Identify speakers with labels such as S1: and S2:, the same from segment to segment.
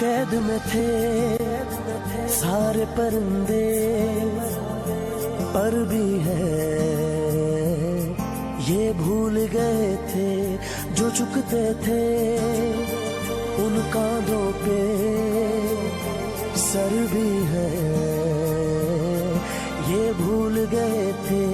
S1: कैद में थे सारे परिंदे, पर भी है ये भूल गए थे जो झुकते थे उन कांधों पे सर भी है, ये भूल गए थे।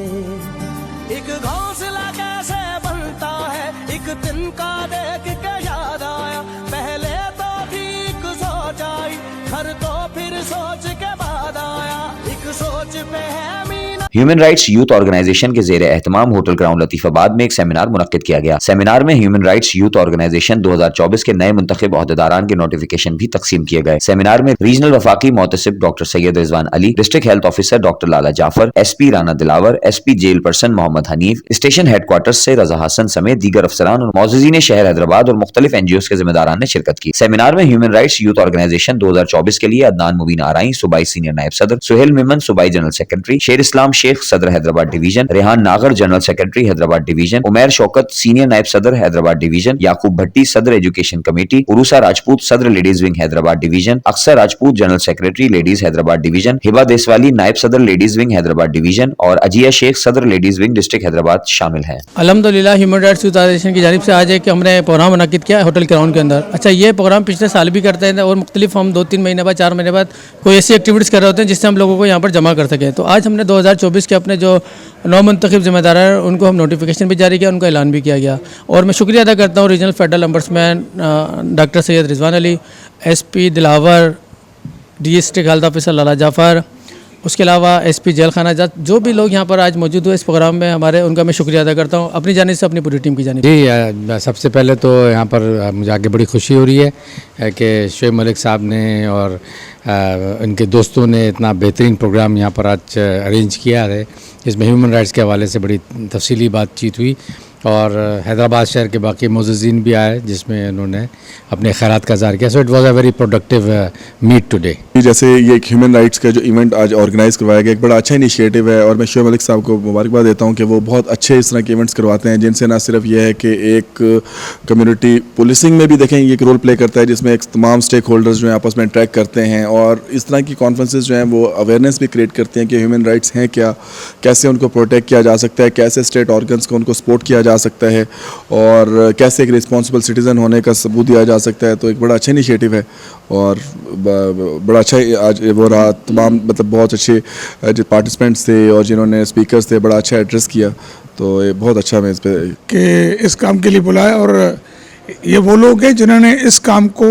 S1: एक घोंसला कैसे बनता है एक दिन का देख के याद आया, पहले तो ठीक सोच आई घर तो फिर सोच के बाद आया, एक सोच पे है Meena.
S2: Human rights youth organization के जेर एहतमाम होटल क्राउन लतीफाबाद में एक सेमिनार मुनक्किद किया गया। सेमिनार में ह्यूमन राइट्स यूथ ऑर्गेनाइजेशन 2024 के नए मुंतखब ओहदेदारान के नोटिफिकेशन भी तकसीम किए गए। सेमिनार में रीजनल वफाकी मोहतसिब doctor Syed Rizwan Ali, district health officer doctor Lala Jafar, SP Rana Dilawar, SP jail person Mohammad Hanif, station headquarters से रजा हसन समेत दीगर अफसरान और मौजूदीन शहर हैदराबाद और मुख्तलिफ NGOs के जिम्मेदारान ने शिरकत की। सेमिनार में ह्यूमन राइट्स यूथ ऑर्गेनाइजेशन 2024 के लिए अदनान मुबीन आराई सूबाई सीनियर नायब सदर, सुहेल मिमन सूबाई जनरल सेक्रेटरी, शेर इस्लाम शेख सदर हैदराबाद डिवीजन, रेहान नागर general secretary Hyderabad division, Umair Shaukat senior नायब सदर हैदराबाद डिवीजन, याकूब भट्टी सदर एजुकेशन कमेटी, उरूसा राजपूत सदर लेडीज विंग हैदराबाद डिवीजन, अक्सर Rajput general secretary ladies Hyderabad division, Hiba Deswali नायब सदर लेडीज विंग हैदराबाद डिवीजन और अजिया शेख सदर लेडीज विंग डिस्ट्रिक्ट हैदराबाद शामिल हैं।
S3: अल्हम्दुलिल्लाह ह्यूमन राइट्स यूथ ऑर्गेनाइजेशन की जानिब से आज एक हमने प्रोग्राम मुनक्किद किया होटल क्राउन के अंदर। अच्छा, ये प्रोग्राम पिछले साल भी करते हैं और मुख्तलिफ हम 2-3 महीने बाद 4 महीने बाद कोई ऐसी एक्टिविटीज़ कर रहे होते हैं जिससे हम लोगों को यहाँ पर जमा कर सकें। तो आज हमने 2024 के अपने जो 9 मुंतखब जिम्मेदार हैं उनको हम नोटिफिकेशन भी जारी किया, उनका ऐलान भी किया गया। और मैं शुक्रिया अदा करता हूँ regional federal ombudsman doctor Syed Rizwan Ali, SP Dilawar, district health officer Lala Jafar, उसके अलावा SP जेल खाना जो भी लोग यहाँ पर आज मौजूद हुए इस प्रोग्राम में हमारे, उनका मैं शुक्रिया अदा करता हूँ अपनी जानिब से अपनी पूरी टीम की जानिब।
S4: जी, सबसे पहले तो यहाँ पर मुझे आके बड़ी खुशी हो रही है कि शुएब मलिक साहब ने और इनके दोस्तों ने इतना बेहतरीन प्रोग्राम यहाँ पर आज अरेंज किया है जिसमें ह्यूमन राइट्स के हवाले से बड़ी तफसीली बातचीत हुई और हैदराबाद शहर के बाकी मुअज़्ज़िज़ीन भी आए जिसमें उन्होंने अपने ख़ैरात का इज़हार किया। So it was a very productive meet today.
S5: जैसे ये एक ह्यूमन राइट्स का जो इवेंट आज ऑर्गेनाइज करवाया गया, एक बड़ा अच्छा इनिशिएटिव है और मैं शुएब मलिक साहब को मुबारकबाद देता हूँ कि वो बहुत अच्छे इस तरह के इवेंट्स करवाते हैं जिनसे ना सिर्फ ये है कि एक कम्युनिटी पुलिसिंग में भी देखें ये एक रोल प्ले करता है जिसमें एक तमाम स्टेक होल्डर्स जो हैं आपस में इंटरेक्ट करते हैं और इस तरह की कॉन्फ्रेंसेस जो हैं वो अवेयरनेस भी क्रिएट करते हैं कि ह्यूमन राइट्स हैं क्या, कैसे उनको प्रोटेक्ट किया जा सकता है, कैसे स्टेट ऑर्गन्स को उनको सपोर्ट किया जा सकता है और कैसे एक रिस्पॉन्सिबल सिटीज़न होने का सबूत दिया जा सकता है। तो एक बड़ा अच्छा इनिशिएटिव है और बड़ा अच्छा आज वो रहा। तमाम मतलब बहुत अच्छे जो पार्टिसिपेंट्स थे और जिन्होंने स्पीकर्स थे बड़ा अच्छा एड्रेस किया, तो ये बहुत अच्छा मैं इस पे
S6: कि इस काम के लिए बुलाया और ये वो लोग हैं जिन्होंने इस काम को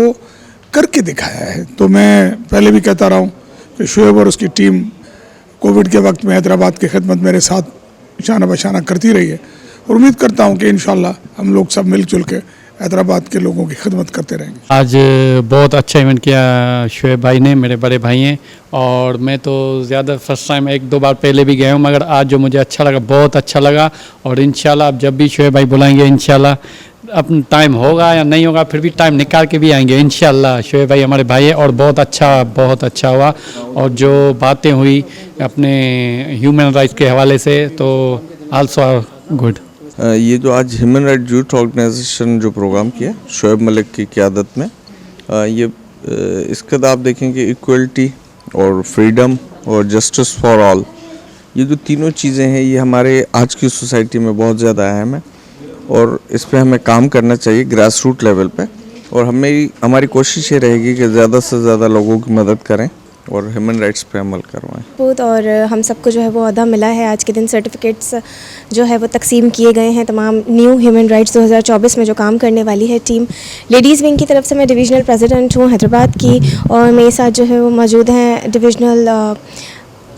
S6: करके दिखाया है। तो मैं पहले भी कहता रहा हूँ कि शुएब और उसकी टीम कोविड के वक्त में हैदराबाद की खिदमत मेरे साथ शाना बशाना करती रही है और उम्मीद करता हूँ कि इंशाल्लाह हम लोग सब मिलजुल के हैदराबाद के लोगों की खिदमत करते रहेंगे।
S7: आज बहुत अच्छा इवेंट किया शुएब भाई ने, मेरे बड़े भाई हैं और मैं तो ज़्यादा फर्स्ट टाइम 1-2 बार पहले भी गया हूँ मगर आज जो मुझे अच्छा लगा बहुत अच्छा लगा और इंशाल्लाह अब जब भी शुएब भाई बुलाएंगे इंशाल्लाह अपना टाइम होगा या नहीं होगा फिर भी टाइम निकाल के भी आएंगे इंशाल्लाह। शुएब भाई हमारे भाई है और बहुत अच्छा हुआ और जो बातें हुई अपने ह्यूमन राइट्स के हवाले से तो आल्सो गुड।
S8: ये जो आज ह्यूमन राइट यूथ ऑर्गेनाइजेशन जो प्रोग्राम किया शुएब मलिक की क़यादत में, ये इसका आप देखेंगे इक्वलिटी और फ्रीडम और जस्टिस फॉर ऑल, ये जो तीनों चीज़ें हैं ये हमारे आज की सोसाइटी में बहुत ज़्यादा अहम है और इस पे हमें काम करना चाहिए ग्रास रूट लेवल पे और हमारी कोशिश ये रहेगी कि ज़्यादा से ज़्यादा लोगों की मदद करें और ह्यूमन राइट्स पे अमल करवाएं।
S9: और हम सबको जो है वो अदा मिला है, आज के दिन सर्टिफिकेट्स जो है वो तकसीम किए गए हैं तमाम न्यू ह्यूमन राइट्स 2024 में जो काम करने वाली है टीम। लेडीज़ विंग की तरफ से मैं डिविजनल प्रेसिडेंट हूँ हैदराबाद की और मेरे साथ जो है वो मौजूद हैं डिविजनल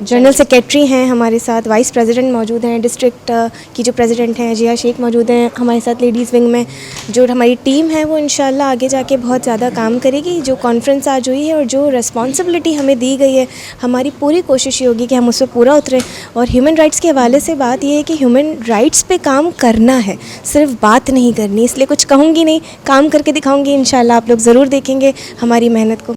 S9: जनरल सेक्रेटरी हैं, हमारे साथ वाइस प्रेसिडेंट मौजूद हैं, डिस्ट्रिक्ट की जो प्रेसिडेंट हैं जिया शेख मौजूद हैं हमारे साथ लेडीज़ विंग में। जो हमारी टीम है वो इंशाल्लाह आगे जाके बहुत ज़्यादा काम करेगी। जो कॉन्फ्रेंस आज हुई है और जो रिस्पॉन्सिबिलिटी हमें दी गई है हमारी पूरी कोशिश ये होगी कि हम उस पर पूरा उतरें। और ह्यूमन राइट्स के हवाले से बात ये है कि ह्यूमन राइट्स पे काम करना है, सिर्फ बात नहीं करनी, इसलिए कुछ कहूँगी नहीं, काम करके दिखाऊँगी। इंशाल्लाह आप लोग ज़रूर देखेंगे हमारी मेहनत को।